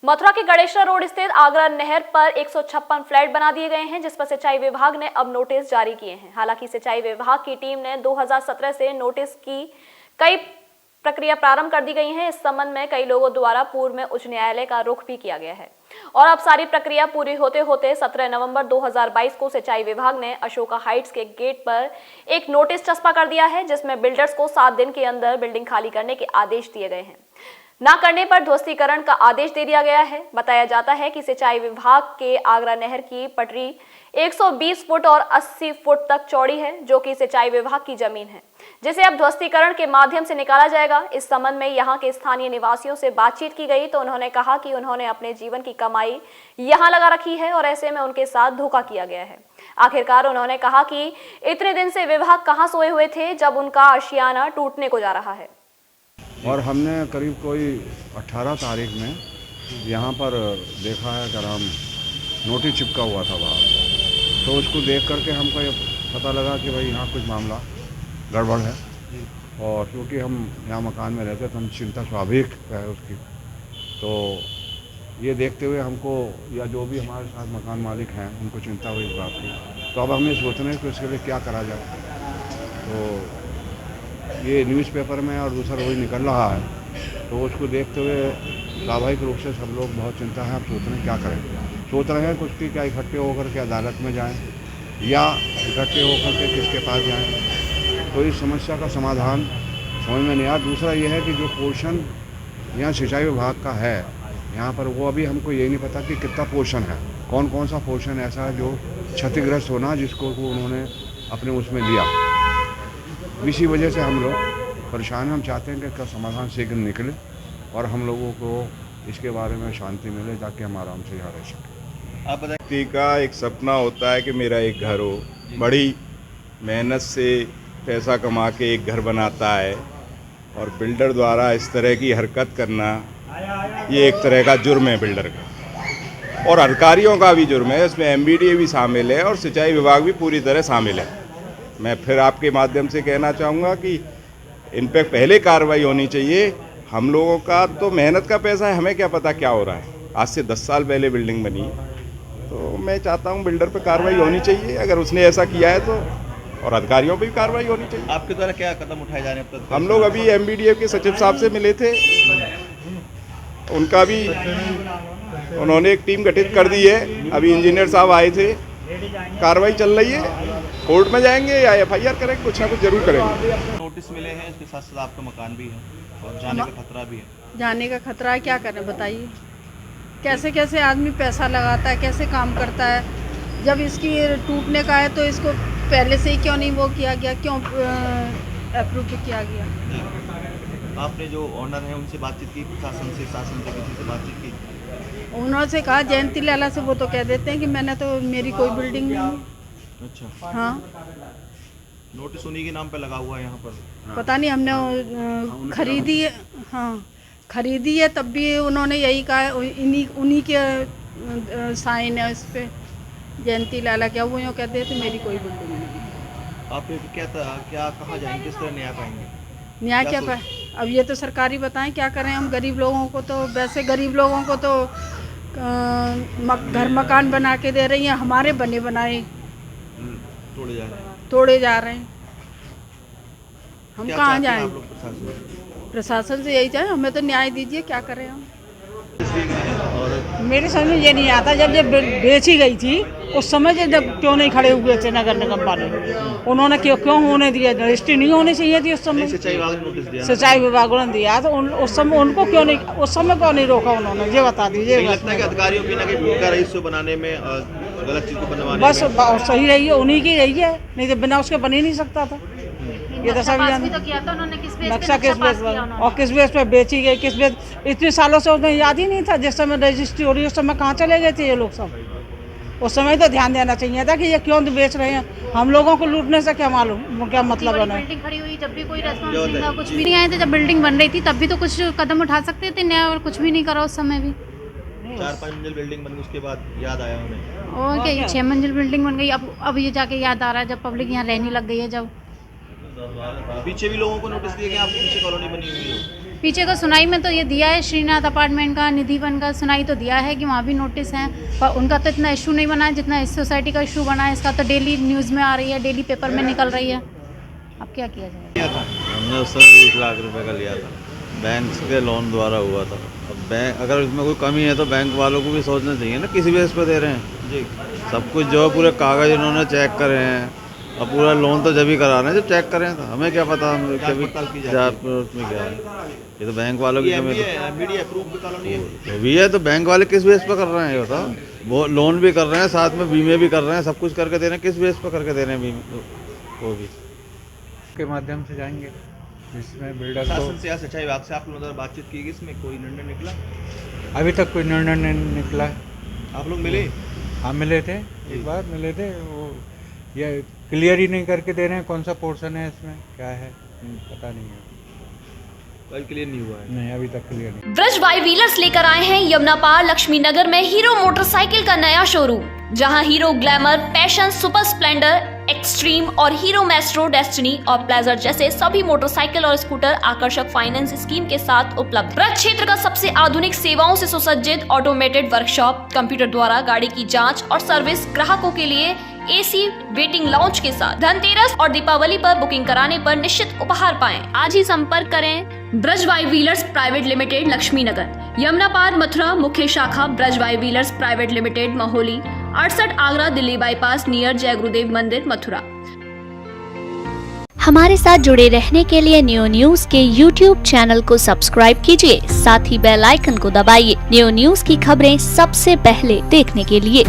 मथुरा के गणेशा रोड स्थित आगरा नहर पर 156 फ्लैट बना दिए गए हैं, जिस पर सिंचाई विभाग ने अब नोटिस जारी किए हैं। हालांकि सिंचाई विभाग की टीम ने 2017 से नोटिस की कई प्रक्रिया प्रारंभ कर दी गई है। इस संबंध में कई लोगों द्वारा पूर्व में उच्च न्यायालय का रुख भी किया गया है और अब सारी प्रक्रिया पूरी होते होते 17 नवंबर 2022 को सिंचाई विभाग ने अशोका हाइट्स के गेट पर एक नोटिस चस्पा कर दिया है, जिसमें बिल्डर्स को 7 दिन के अंदर बिल्डिंग खाली करने के आदेश दिए गए हैं। ना करने पर ध्वस्तीकरण का आदेश दे दिया गया है। बताया जाता है कि सिंचाई विभाग के आगरा नहर की पटरी 120 फुट और 80 फुट तक चौड़ी है, जो कि सिंचाई विभाग की जमीन है, जिसे अब ध्वस्तीकरण के माध्यम से निकाला जाएगा। इस संबंध में यहां के स्थानीय निवासियों से बातचीत की गई तो उन्होंने कहा कि उन्होंने अपने जीवन की कमाई यहां लगा रखी है और ऐसे में उनके साथ धोखा किया गया है। आखिरकार उन्होंने कहा कि इतने दिन से विभाग कहां सोए हुए थे जब उनका आशियाना टूटने को जा रहा है। और हमने करीब कोई 18 तारीख में यहाँ पर देखा है कि हम नोटिस चिपका हुआ था बाहर, तो उसको देख करके हमको ये पता लगा कि भाई यहाँ कुछ मामला गड़बड़ है। और क्योंकि हम यहाँ मकान में रहते तो हम चिंता स्वाभाविक है उसकी, तो ये देखते हुए हमको या जो भी हमारे साथ मकान मालिक हैं उनको चिंता हुई इस बात की। तो अब हमें सोचना है कि उसके लिए क्या करा जाए। तो ये न्यूज़पेपर में और दूसरा रोज निकल रहा है, तो उसको देखते हुए स्वाभाविक रूप से सब लोग बहुत चिंता है। अब सोच रहे हैं क्या करें, सोच रहे हैं कुछ की क्या इकट्ठे होकर के अदालत में जाएं या इकट्ठे होकर के किसके पास जाएं। तो इस समस्या का समाधान समझ में नहीं आया। दूसरा ये है कि जो पोर्शन यहाँ सिंचाई विभाग का है यहाँ पर, वो अभी हमको ये नहीं पता कि कितना पोर्शन है, कौन कौन सा पोर्शन ऐसा है जो क्षतिग्रस्त होना जिसको उन्होंने अपने उसमें लिया। इसी वजह से हम लोग परेशान हैं। हम चाहते हैं कि इसका समाधान शीघ्र निकले और हम लोगों को इसके बारे में शांति मिले ताकि हम आराम से यहाँ रह सकें। आप बताएं। व्यक्ति का एक सपना होता है कि मेरा एक घर हो, बड़ी मेहनत से पैसा कमा के एक घर बनाता है और बिल्डर द्वारा इस तरह की हरकत करना, ये एक तरह का जुर्म है बिल्डर का, और अधिकारियों का भी जुर्म है। इसमें MBDA भी शामिल है और सिंचाई विभाग भी पूरी तरह शामिल है। मैं फिर आपके माध्यम से कहना चाहूँगा कि इन पर पहले कार्रवाई होनी चाहिए। हम लोगों का तो मेहनत का पैसा है, हमें क्या पता क्या हो रहा है। आज से 10 साल पहले बिल्डिंग बनी, तो मैं चाहता हूँ बिल्डर पर कार्रवाई होनी चाहिए अगर उसने ऐसा किया है तो, और अधिकारियों पर भी कार्रवाई होनी चाहिए। आपके द्वारा क्या कदम उठाए जाने अब तक? हम लोग अभी MBDA के सचिव साहब से मिले थे, उनका भी उन्होंने एक टीम गठित कर दी है। अभी इंजीनियर साहब आए थे, कार्रवाई चल रही है। कोर्ट में जाएंगे या FIR करेंगे, कुछ ना कुछ जरूर करेंगे। नोटिस मिले हैं, इसके साथ साथ आपका मकान भी है और जाने का खतरा भी है। जाने का खतरा है, क्या करें बताइए। कैसे कैसे आदमी पैसा लगाता है, कैसे काम करता है। जब इसकी टूटने का है तो इसको पहले से ही क्यों नहीं वो किया गया, क्यों अप्रूव किया गया। आपने जो ऑनर है उनसे बातचीत की, प्रशासन से, शासन से, किसी से बातचीत की? उन्होंने कहा जयंती लाला से, वो तो कह देते हैं कि मैंने तो, मेरी कोई बिल्डिंग नहीं है। अच्छा, हाँ, नोटिस उन्हीं के नाम पे लगा हुआ है यहाँ पर। पता नहीं, हमने खरीदी है। हाँ, खरीदी है, तब भी उन्होंने यही कहा, उन्हीं के साइन है इस पे, जयंती लाला। क्या वो यूँ कहते थे मेरी कोई बिल्डिंग नहीं है। आप क्या कहा जाएंगे, किस तरह न्याय पाएंगे? न्याय क्या पाए, अब ये तो सरकारी बताएं क्या करें। हम गरीब लोगों को तो, वैसे गरीब लोगों को तो घर मकान बना के दे रही हैं, हमारे बने बनाए तोड़े जा रहे हैं। हम कहाँ जाएं? प्रशासन से यही चाहे, हमें तो न्याय दीजिए, क्या करें हम। मेरे समझ में ये नहीं आता, जब ये बेची गई थी उस समय जब क्यों नहीं खड़े हुए थे नगर निगम वाले, उन्होंने क्यों होने दिया? रजिस्ट्री नहीं होनी चाहिए थी उस समय। सिंचाई विभाग ने दिया तो उस समय उनको क्यों नहीं, उस समय क्यों नहीं रोका उन्होंने, ये बता दीजिए। लगता है कि अधिकारियों की ना कि भूमिका रही इसको बनाने में, गलत चीज को बनवाने बस सही रही है, उन्हीं की रही है, नहीं तो बिना उसके बन ही नहीं सकता था। ये तो सभी नक्शा किस बेस पर और किस बेस पे बेची गई, किस बेस, इतने सालों से उन्हें याद ही नहीं था। जिस समय रजिस्ट्री हो रही है उस समय कहाँ चले गए थे ये लोग सब? उस समय तो ध्यान देना चाहिए था कि ये क्यों बेच रहे हैं। हम लोगों को लूटने से क्या मालूम, क्या मतलब है। बिल्डिंग खड़ी हुई जब भी कोई रेस्पॉन्स नहीं था, कुछ भी नहीं आए थे। जब बिल्डिंग बन रही थी तब भी तो कुछ कदम उठा सकते थे न्याय, और कुछ भी नहीं करा उस समय भी। 4-5 मंजिल बिल्डिंग बन गई, उसके बाद याद आया उन्हें। और क्या, 6 मंजिल बिल्डिंग बन गई। अब ये जाके याद आ रहा है जब पब्लिक यहाँ रहने लग गई है। जब पीछे भी लोगों को नोटिस दिए गए, आपके पीछे कॉलोनी बनी हुई है। पीछे का सुनाई में तो ये दिया है, श्रीनाथ अपार्टमेंट का, निधिवन का सुनाई तो दिया है कि वहाँ भी नोटिस हैं, पर उनका तो इतना इशू नहीं बना है जितना इस सोसाइटी का इशू बना है। इसका तो डेली न्यूज़ में आ रही है, डेली पेपर में निकल रही है। अब क्या किया जाए। हमने उस समय 20 लाख रुपए का लिया था, बैंक के लोन द्वारा हुआ था। अब बैंक अगर इसमें कोई कमी है तो बैंक वालों को भी सोचना चाहिए ना, किसी बेस पे दे रहे हैं जी। सब कुछ जो पूरे कागज इन्होंने चेक करे हैं, और पूरा लोन तो जब ही करा रहे हैं जब चेक करें, तो हमें क्या पता हम कभी उसमें क्या है। ये तो बैंक वालों की कमी तो भी है, तो बैंक वाले किस बेस पर कर रहे हैं ये बताओ। वो लोन भी कर रहे हैं, साथ में बीमे भी कर रहे हैं, सब कुछ करके दे रहे हैं, किस बेस पर करके दे रहे हैं बीमे वो भी के माध्यम से जाएंगे। इसमें बिल्डर शासन से या सिंचाई विभाग से आप लोगों ने बातचीत की, इसमें कोई निर्णय निकला? अभी तक कोई निर्णय नहीं निकला है। आप लोग मिले? हाँ मिले थे, एक बार मिले थे। वो ये क्लियर ही नहीं करके दे रहे हैं कौन सा पोर्शन है इसमें, क्या है पता नहीं है। कोई क्लियर नहीं हुआ है? नहीं, अभी तक क्लियर नहीं। ब्रज वाई व्हीलर्स लेकर आए हैं यमुना पार लक्ष्मी नगर में हीरो मोटरसाइकिल का नया शोरूम, जहां hero glamour, passion, super Splendor, extreme और हीरो मैस्ट्रो, डेस्टिनी और प्लेजर जैसे सभी मोटरसाइकिल और स्कूटर आकर्षक फाइनेंस स्कीम के साथ उपलब्ध। ब्रज क्षेत्र का सबसे आधुनिक सेवाओं से सुसज्जित ऑटोमेटेड वर्कशॉप, कंप्यूटर द्वारा गाड़ी की जांच और सर्विस, ग्राहकों के लिए एसी वेटिंग लाउंज के साथ। धनतेरस और दीपावली पर बुकिंग कराने पर निश्चित उपहार पाएं। आज ही संपर्क करें Braj Y wheelers private limited, Laxmi Nagar, Yamuna पार, मथुरा। मुख्य शाखा Braj Y wheelers private limited, Maholi 68 Agra Delhi bypass near Jai Gurudev मंदिर, मथुरा। हमारे साथ जुड़े रहने के लिए न्यू न्यूज के YouTube चैनल को सब्सक्राइब कीजिए, साथ ही बेल आइकन को दबाइए न्यू न्यूज की खबरें सबसे पहले देखने के लिए।